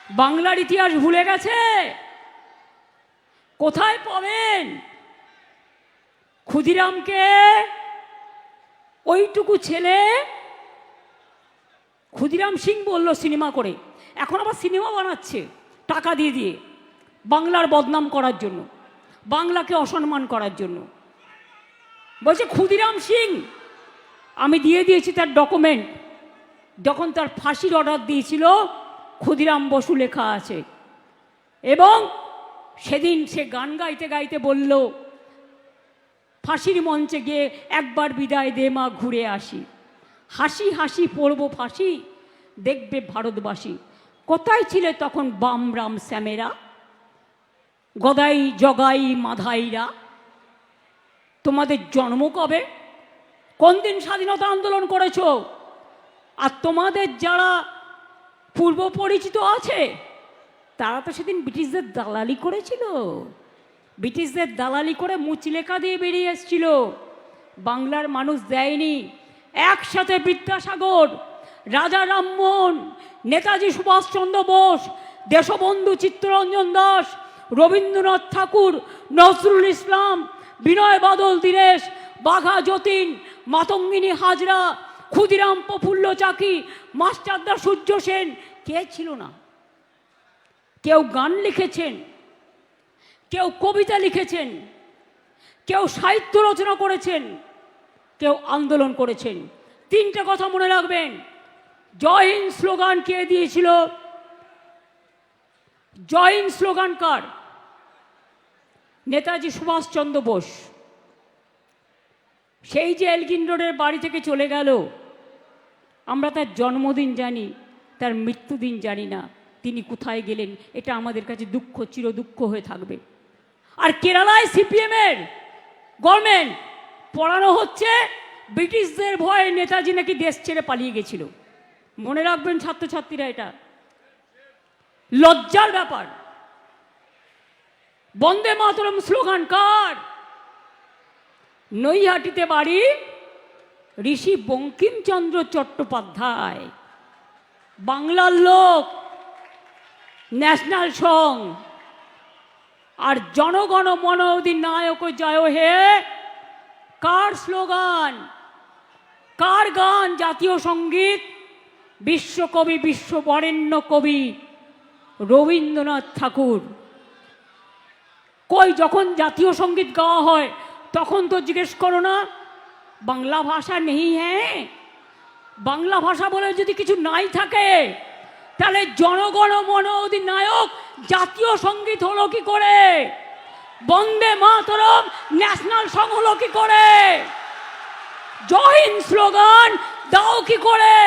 বাংলার ইতিহাস ভুলে গেছে। কোথায় পাবেন? ক্ষুদিরামকে, ওইটুকু ছেলে, ক্ষুদিরাম সিং বলল সিনেমা করে, এখন আবার সিনেমা বানাচ্ছে টাকা দিয়ে দিয়ে, বাংলার বদনাম করার জন্য, বাংলাকে অসম্মান করার জন্য। বলছে ক্ষুদিরাম সিং, আমি দিয়ে দিয়েছি তার ডকুমেন্ট, যখন তার ফাঁসির অর্ডার দিয়েছিল ক্ষুদিরাম বসু লেখা আছে। এবং সেদিন সে গান গাইতে গাইতে বলল, ফাঁসির মঞ্চে গিয়ে একবার বিদায় দে মা, ঘুরে আসি, হাসি হাসি পড়ব ফাঁসি, দেখবে ভারতবাসী। কোথায় ছিলে তখন বাম, রাম, শ্যামেরা, গদাই, জগাই, মাধাইরা? তোমাদের জন্ম কবে? কোন দিন স্বাধীনতা আন্দোলন করেছো? আর তোমাদের যারা পূর্ব পরিচিত আছে, তারা তো সেদিন ব্রিটিশদের দালালি করেছিল, ব্রিটিশদের দালালি করে মুচলেখা দিয়ে বেরিয়ে এসেছিল। বাংলার মানুষ দেয়নি। একসাথে বিদ্যাসাগর, রাজা রামমোহন, নেতাজি সুভাষচন্দ্র বোস, দেশবন্ধু চিত্তরঞ্জন দাস, রবীন্দ্রনাথ ঠাকুর, নজরুল ইসলাম, বিনয় বাদল দীনেশ, বাঘা যতীন, মাতঙ্গিনী হাজরা, ক্ষুদিরাম প্রফুল্ল চাকি, মাস্টারদা সূর্য সেন, কে ছিল না? কেউ গান লিখেছেন, কেউ কবিতা লিখেছেন, কেউ সাহিত্য রচনা করেছেন, কেউ আন্দোলন করেছেন। তিনটে কথা মনে রাখবেন। জয় হিন্দ স্লোগান কে দিয়েছিল? জয় হিন্দ স্লোগান কার? নেতাজি সুভাষচন্দ্র বোস। সেই যে এলগিন রোডের বাড়ি থেকে চলে গেল, আমরা তার জন্মদিন জানি, তার মৃত্যুদিন জানি না। তিনি কোথায় গেলেন, এটা আমাদের কাছে দুঃখ, চির দুঃখ হয়ে থাকবে। আর কেরালায় সিপিএমের গভর্নমেন্ট পড়ানো হচ্ছে ব্রিটিশদের ভয়ে নেতাজি নাকি দেশ ছেড়ে পালিয়ে গেছিল। মনে রাখবেন ছাত্রছাত্রীরা এটা। লজ্জার ব্যাপার। বন্দে মাতরম স্লোগান কার? নৈহাটিতে বাড়ি ঋষি বঙ্কিমচন্দ্র চট্টোপাধ্যায়, বাংলার লোক, ন্যাশনাল সং। আর জনগণ মন অধিনায়ক জয় হে কার স্লোগান, কার গান? জাতীয় সঙ্গীত বিশ্বকবি, বিশ্ববরেণ্য কবি রবীন্দ্রনাথ ঠাকুর। কই যখন জাতীয় সঙ্গীত গাওয়া হয় তখন তো জিজ্ঞেস করো না বাংলা ভাষা নেই? হ্যাঁ, বাংলা ভাষা বলে যদি কিছু নাই থাকে তাহলে জনগণ মন অধিনায়ক জাতীয় সঙ্গীত হলো কি করে? বন্দে মাতরম ন্যাশনাল সং হলো কি করে? জয় হিন্দ স্লোগান দাও কি করে?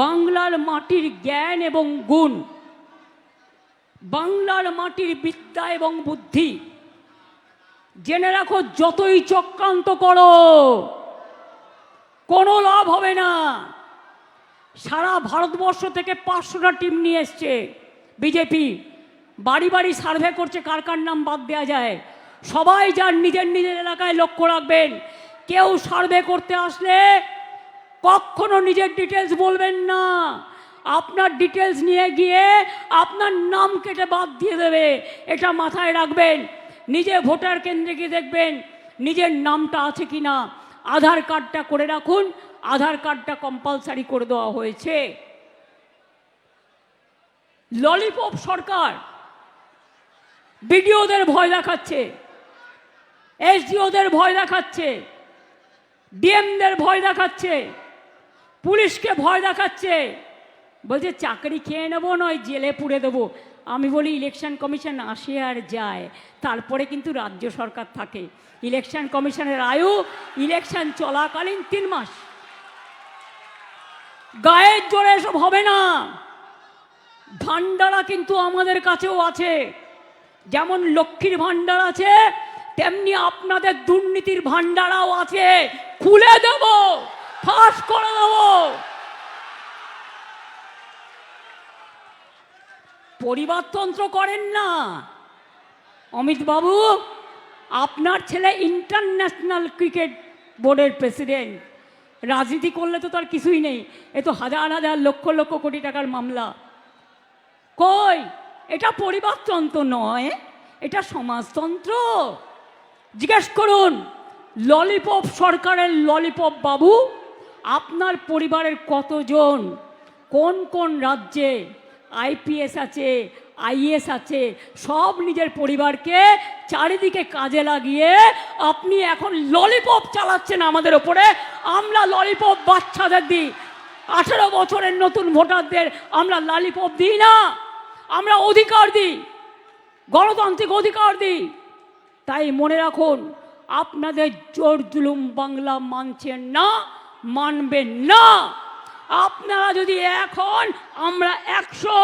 বাংলার মাটির জ্ঞান এবং গুণ, বাংলার মাটির বিদ্যা এবং বুদ্ধি জেনে রাখো, যতই চক্রান্ত করো কোনো লাভ হবে না। সারা ভারতবর্ষ থেকে 500টা টিম নিয়ে এসছে বিজেপি, বাড়ি বাড়ি সার্ভে করছে কার কার নাম বাদ দেওয়া যায়। সবাই যার নিজের নিজের এলাকায় লক্ষ্য রাখবেন, কেউ সার্ভে করতে আসলে কখনো নিজের ডিটেলস বলবেন না। আপনার ডিটেলস নিয়ে গিয়ে আপনার নাম কেটে বাদ দিয়ে দেবে, এটা মাথায় রাখবেন। নিজে ভোটার কেন্দ্রে গিয়ে দেখবেন নিজের নামটা আছে কি না। আধার কার্ডটা করে রাখুন, আধার কার্ডটা কম্পালসারি করে দেওয়া হয়েছে। ললিপপ সরকার বিডিওদের ভয় দেখাচ্ছে, এসডিওদের ভয় দেখাচ্ছে, ডিএমদের ভয় দেখাচ্ছে, পুলিশকে ভয় দেখাচ্ছে, বলছে চাকরি খেয়ে নেবো নয় জেলে পুড়ে দেবো। আমি বলি ইলেকশন কমিশন আসে আর যায়, তারপরে কিন্তু রাজ্য সরকার থাকে। ইলেকশন কমিশনের আয়ু ইলেকশন চলাকালীন 3 মাস। গায়ের জোরে এসব হবে না। ভান্ডারা কিন্তু আমাদের কাছেও আছে, যেমন লক্ষ্মীর ভান্ডার আছে তেমনি আপনাদের দুর্নীতির ভান্ডারাও আছে। খুলে দেব, ফাঁস করে দেব। পরিবারতন্ত্র করেন না অমিত বাবু। আপনার ছেলে ইন্টারন্যাশনাল ক্রিকেট বোর্ডের প্রেসিডেন্ট, রাজনীতি করলে তো তার কিছুই নেই। এ তো হাজার হাজার লক্ষ লক্ষ কোটি টাকার মামলা। কই, এটা পরিবারতন্ত্র নয়, এটা সমাজতন্ত্র। জিজ্ঞেস করুন ললিপপ সরকারের ললিপপ বাবু, আপনার পরিবারের কতজন, কোন কোন রাজ্যে আইপিএস আছে, আইএস আছে, সব নিজের পরিবারকে চারিদিকে কাজে লাগিয়ে আপনি এখন ললিপপ চালাচ্ছেন আমাদের ওপরে। আমরা ললিপপ বাচ্চাদের দিই, 18 বছরের নতুন ভোটারদের আমরা ললিপপ দিই না, আমরা অধিকার দিই, গণতান্ত্রিক অধিকার দিই। তাই মনে রাখুন, আপনাদের জোর জুলুম বাংলা মানছেন না, মানবেন না। আপনারা যদি এখন, আমরা 100।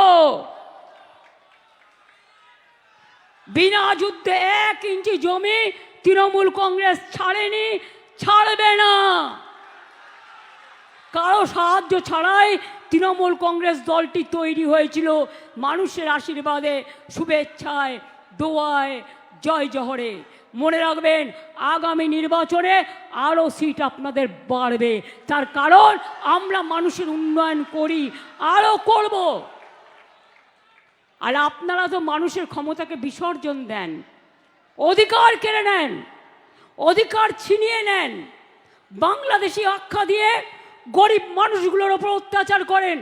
বিনা যুদ্ধে 1 ইঞ্চি জমি তৃণমূল কংগ্রেস ছাড়েনি, ছাড়বে না। কারো সাহায্য ছাড়াই তৃণমূল কংগ্রেস দলটি তৈরি হয়েছিল, মানুষের আশীর্বাদে, শুভেচ্ছায়, দোয়ায়, জয় জহরে। মনে রাখবেন আগামী নির্বাচনে আরও সিট আপনাদের বাড়বে, তার কারণ আমরা মানুষের উন্নয়ন করি, আরও করব। আর আপনারা তো মানুষের ক্ষমতাকে বিসর্জন দেন, অধিকার কেড়ে নেন, অধিকার ছিনিয়ে নেন, বাংলাদেশি আখ্যা দিয়ে গরিব মানুষগুলোর ওপর অত্যাচার করেন।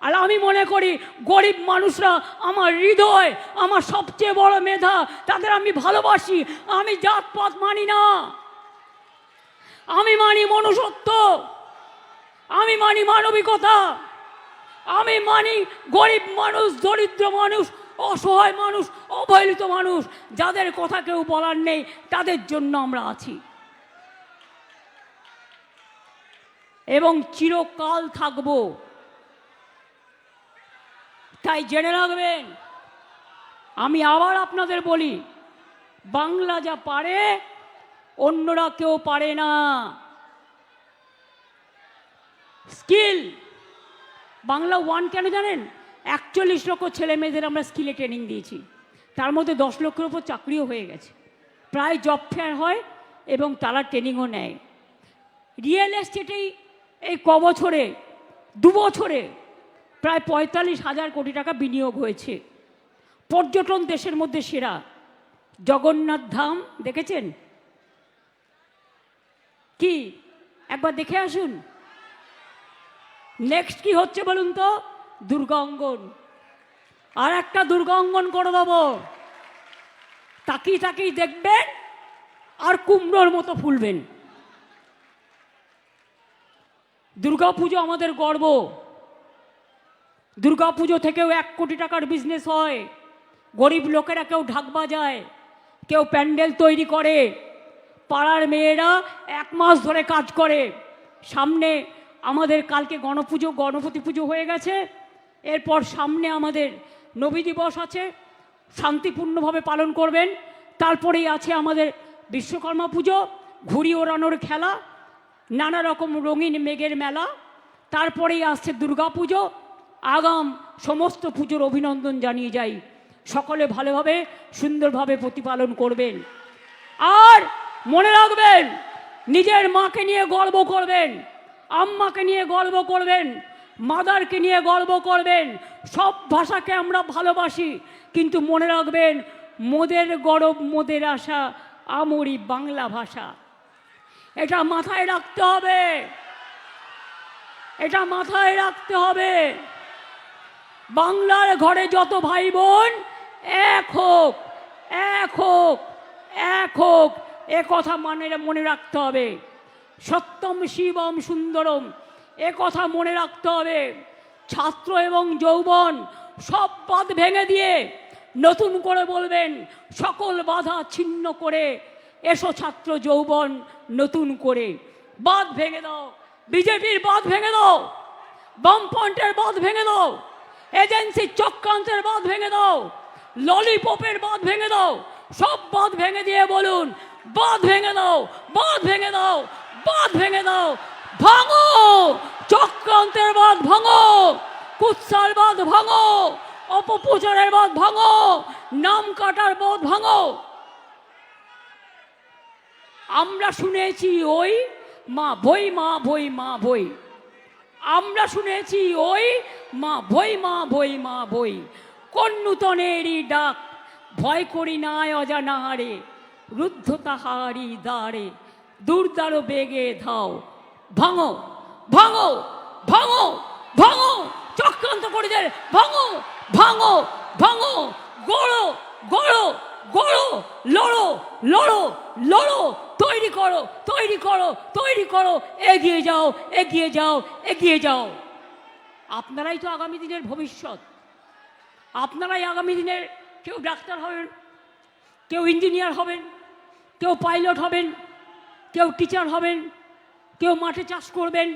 আর আমি মনে করি গরিব মানুষরা আমার হৃদয়, আমার সবচেয়ে বড় মেধা, তাদের আমি ভালোবাসি। আমি জাতপাত মানি না, আমি মানি মনুষ্যত্ব, আমি মানি মানবিকতা, আমি মানি গরিব মানুষ, দরিদ্র মানুষ, অসহায় মানুষ, অবহেলিত মানুষ, যাদের কথা কেউ বলার নেই, তাদের জন্য আমরা আছি এবং চিরকাল থাকব। তাই জেনে রাখবেন, আমি আবার আপনাদের বলি, বাংলা যা পারে অন্যরা কেউ পারে না। স্কিল বাংলা ওয়ান কেন জানেন? 41 লক্ষ ছেলে মেয়েদের আমরা স্কিলে ট্রেনিং দিয়েছি, তার মধ্যে 10 লক্ষের উপর চাকরিও হয়ে গেছে, প্রায় জব ফেয়ার হয় এবং তারা ট্রেনিংও নেয়। রিয়েল এস্টেটেই এই বছরে 2 বছরে প্রায় 45,000 কোটি টাকা বিনিয়োগ হয়েছে। পর্যটন দেশের মধ্যে সেরা। জগন্নাথ ধাম দেখেছেন কি? একবার দেখে আসুন। নেক্সট কি হচ্ছে বলুন তো? দুর্গা অঙ্গন। আর একটা দুর্গা অঙ্গন করে দেবো, তাকিয়ে তাকিয়ে দেখবেন আর কুমড়োর মতো ফুলবেন। দুর্গাপুজো আমাদের গর্ব। দুর্গাপুজো থেকেও 1 কোটি টাকার বিজনেস হয়। গরিব লোকেরা কেউ ঢাক বাজায়, কেউ প্যান্ডেল তৈরি করে, পাড়ার মেয়েরা 1 মাস ধরে কাজ করে। সামনে আমাদের কালকে গণপতি পুজো হয়ে গেছে, এরপর সামনে আমাদের নবী দিবস আছে, শান্তিপূর্ণভাবে পালন করবেন। তারপরেই আছে আমাদের বিশ্বকর্মা পুজো, ঘুড়ি ওড়ানোর খেলা, নানা রকম রঙিন মেঘের মেলা, তারপরেই আসছে দুর্গা পুজো। আগাম সমস্ত পুজোর অভিনন্দন জানিয়ে যাই। সকলে ভালোভাবে সুন্দরভাবে প্রতিপালন করবেন। আর মনে রাখবেন, নিজের মাকে নিয়ে গর্ব করবেন, আম্মাকে নিয়ে গর্ব করবেন, মাদারকে নিয়ে গর্ব করবেন। সব ভাষাকে আমরা ভালোবাসি, কিন্তু মনে রাখবেন, মোদের গরব মোদের আশা, আমরি বাংলা ভাষা। এটা মাথায় রাখতে হবে, এটা মাথায় রাখতে হবে। বাংলার ঘরে যত ভাই বোন এক হোক, এক হোক, এক হোক, এ কথা মনে রাখতে হবে। সত্যম শিবম সুন্দরম, এ কথা মনে রাখতে হবে। ছাত্র এবং যৌবন সব বাঁধ ভেঙে দিয়ে নতুন করে বলবেন, সকল বাধা ছিন্ন করে এসো ছাত্র যৌবন নতুন করে। বাঁধ ভেঙে দাও, বিজেপির বাঁধ ভেঙে দাও, বামফ্রন্টের বাঁধ ভেঙে দাও, এজেন্সির চক্রান্তের বাঁধ ভেঙে দাও, ললিপপের বাঁধ ভেঙে দাও। সব বাঁধ ভেঙে দিয়ে বলুন, বাঁধ ভেঙে দাও, বাঁধ ভেঙে দাও, বাঁধ ভেঙে দাও। ভাঙো চক্রান্তের বাঁধ, ভাঙো কুৎসার বাঁধ, ভাঙো অপপ্রচারের বাঁধ, ভাঙো নাম কাটার বাঁধ, ভাঙো। আমরা শুনেছি ওই মা ভই, মা ভই, মা ভই। আমরা শুনেছি ওই মা ভই, মা ভই, মা ভই। কোন নূতনেরই ডাক, ভয় করি নাই অজানাহারে, রুদ্ধ তাহারি দ্বারে, দুর্দার বেগে ধাও। ভাঙো, ভাঙো, ভাঙো, ভাঙো চক্রান্ত করে দেয়, ভাঙো, ভাঙো, ভাঙো। গড়ো, গড়ো, গড়ো, লড়ো, লড়ো, লড়ো, তৈরি করো, তৈরি করো, তৈরি করো। এগিয়ে যাও, এগিয়ে যাও, এগিয়ে যাও। আপনারাই তো আগামী দিনের ভবিষ্যৎ। আপনারাই আগামী দিনের, কেউ ডাক্তার হবেন, কেউ ইঞ্জিনিয়ার হবেন, কেউ পাইলট হবেন, কেউ টিচার হবেন, কেউ মাঠে চাষ করবেন,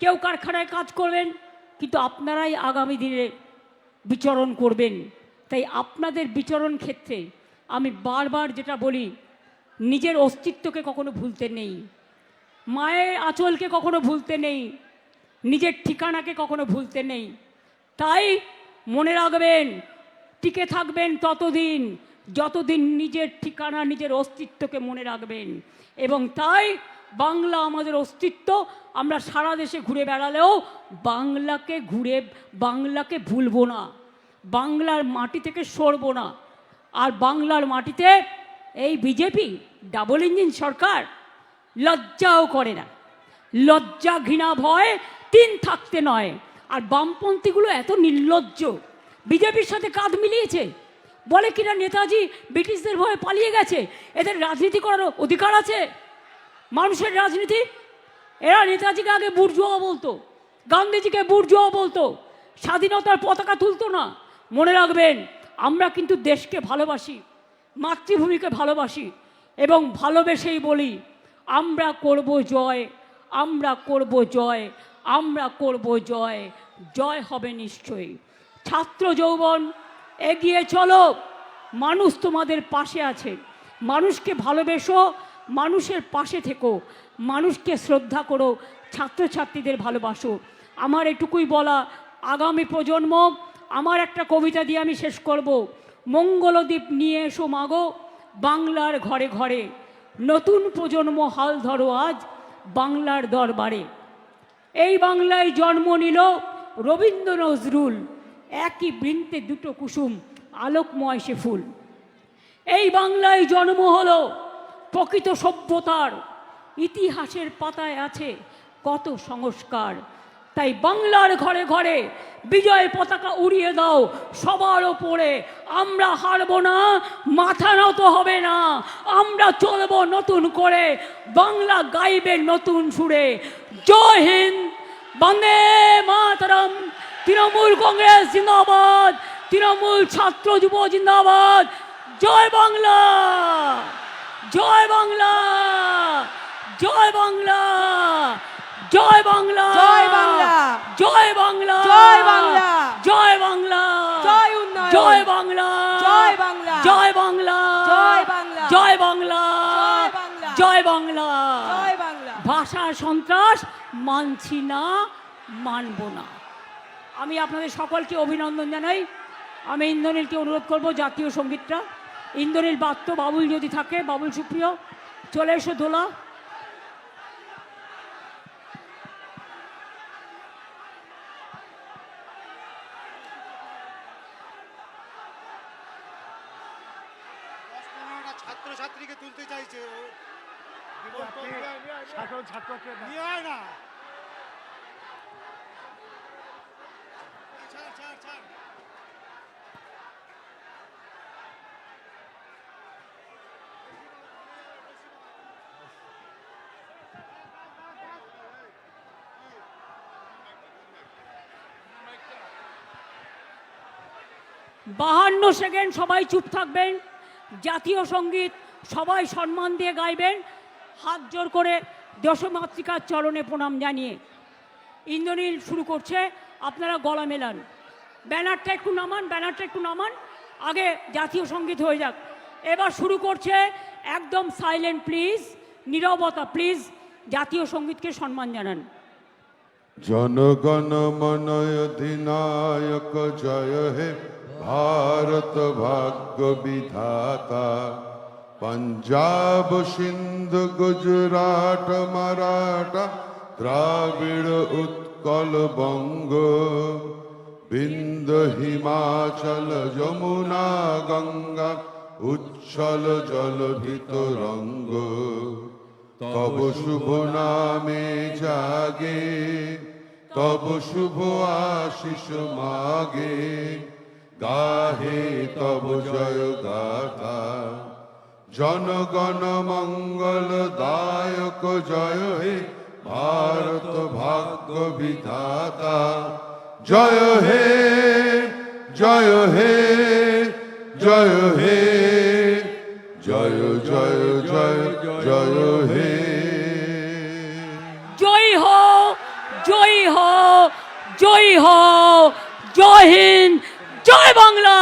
কেউ কারখানায় কাজ করবেন, কিন্তু আপনারাই আগামী দিনে বিচরণ করবেন। তাই আপনাদের বিচরণ ক্ষেত্রে আমি বারবার যেটা বলি, নিজের অস্তিত্বকে কখনো ভুলতে নেই, মায়ের আঁচলকে কখনো ভুলতে নেই, নিজের ঠিকানাকে কখনো ভুলতে নেই। তাই মনে রাখবেন, টিকে থাকবেন ততদিন যতদিন নিজের ঠিকানা, নিজের অস্তিত্বকে মনে রাখবেন। এবং তাই বাংলা আমাদের অস্তিত্ব। আমরা সারা দেশে ঘুরে বেড়ালেও বাংলাকে ভুলবো না, বাংলার মাটি থেকে সরবো না। আর বাংলার মাটিতে এই বিজেপি ডাবল ইঞ্জিন সরকার লজ্জাও করে না। লজ্জা, ঘৃণা, ভয় 3 থাকতে নয়। আর বামপন্থীগুলো এত নির্লজ্জ, বিজেপির সাথে কাঁধ মিলিয়েছে, বলে কিনা নেতাজি ব্রিটিশদের ভয়ে পালিয়ে গেছে, এদের রাজনীতি করার অধিকার আছে। মানুষের রাজনীতি, এরা নেতাজিকে আগে বুর্জোয়া বলতো, গান্ধীজিকে বুর্জোয়া বলতো, স্বাধীনতার পতাকা তুলতো না। মনে রাখবেন, আমরা কিন্তু দেশকে ভালোবাসি, মাতৃভূমিকে ভালোবাসি, এবং ভালোবেসেই বলি, আমরা করব জয়, আমরা করব জয়, আমরা করব জয়, জয় হবে নিশ্চয়ই। ছাত্র যৌবন এগিয়ে চলো, মানুষ তোমাদের পাশে আছে। মানুষকে ভালোবেসো, মানুষের পাশে থেকো, মানুষকে শ্রদ্ধা করো, ছাত্রছাত্রীদের ভালোবাসো। আমার এটুকুই বলা, আগামী প্রজন্ম, আমার একটা কবিতা দিয়ে আমি শেষ করব। মঙ্গলদ্বীপ নিয়ে এসো মাগো বাংলার ঘরে ঘরে, নতুন প্রজন্ম হাল ধরো আজ বাংলার দরবারে। এই বাংলায় জন্ম নিল রবীন্দ্র নজরুল, একই বৃন্তে দুটো কুসুম আলোকময় সে ফুল। এই বাংলায় জন্ম হলো প্রকৃত সভ্যতার, ইতিহাসের পাতায় আছে কত সংস্কার। তাই বাংলার ঘরে ঘরে বিজয় পতাকা উড়িয়ে দাও সবার ওপরে। আমরা হারব না, মাথা নত হবে না, আমরা চলব নতুন করে, বাংলা গাইবে নতুন সুরে। জয় হিন্দ, বন্দে মাতরম। তৃণমূল কংগ্রেস জিন্দাবাদ, তৃণমূল ছাত্র যুব জিন্দাবাদ। জয় বাংলা, জয় বাংলা, জয় বাংলা, জয় বাংলা, জয় বাংলা, জয় বাংলা, জয় বাংলা, জয় বাংলা, জয় উন্নয়ন, জয় বাংলা, জয় বাংলা, জয় বাংলা, জয় বাংলা, জয় বাংলা, জয় বাংলা, জয় বাংলা। জয় বাংলা। ভাষা সন্ত্রাস মানছি না, মানব না। আমি আপনাদের সকলকে অভিনন্দন জানাই। আমি ইন্দ্রনীলকে অনুরোধ করব জাতীয় সঙ্গীতটা। ইন্দ্রনীল বাদ্য, বাবুল যদি থাকে, বাবুল সুপ্রিয় চলে এসো দোলা। ছাত্রছাত্রীকে তুলতে চাইছে ও, ছাত্রকে নিয়ে আয় না। ছাড়, ছাড়, ছাড়। বাহান্ন সেকেন্ড সবাই চুপ থাকবেন। জাতীয় সঙ্গীত সবাই সম্মান দিয়ে গাইবেন, হাত জোর করে দেশমাতৃকার চরণে প্রণাম জানিয়ে। ইন্দ্রনীল শুরু করছে, আপনারা গলা মেলান। ব্যানারটা একটু নামান, ব্যানারটা একটু নামান, আগে জাতীয় সঙ্গীত হয়ে যাক। এবার শুরু করছে, একদম সাইলেন্ট প্লিজ, নীরবতা প্লিজ, জাতীয় সঙ্গীতকে সম্মান জানান। জনগণ মন অধিনায়ক জয় হে ভারত ভাগ্য বিধাতা। পঞ্জাব সিন্ধু গুজরাট মারাঠা দ্রাবিড় উৎকল বঙ্গ, বিন্ধ্য হিমাচল যমুনা গঙ্গা উচ্ছল জলধিত রঙ্গ। তব শুভ নামে জাগে, তব শুভ আশিস মাগে, গাহে তব জয় গাথা। জনগণ মঙ্গল দায়ক জয় হে ভারত ভাগ্য বিধাতা। জয় হে, জয় হে, জয় হে, জয় জয় জয় জয় হে। জয় হো, জয় হো, জয় হো, জয় হিন্দ, জয় বাংলা।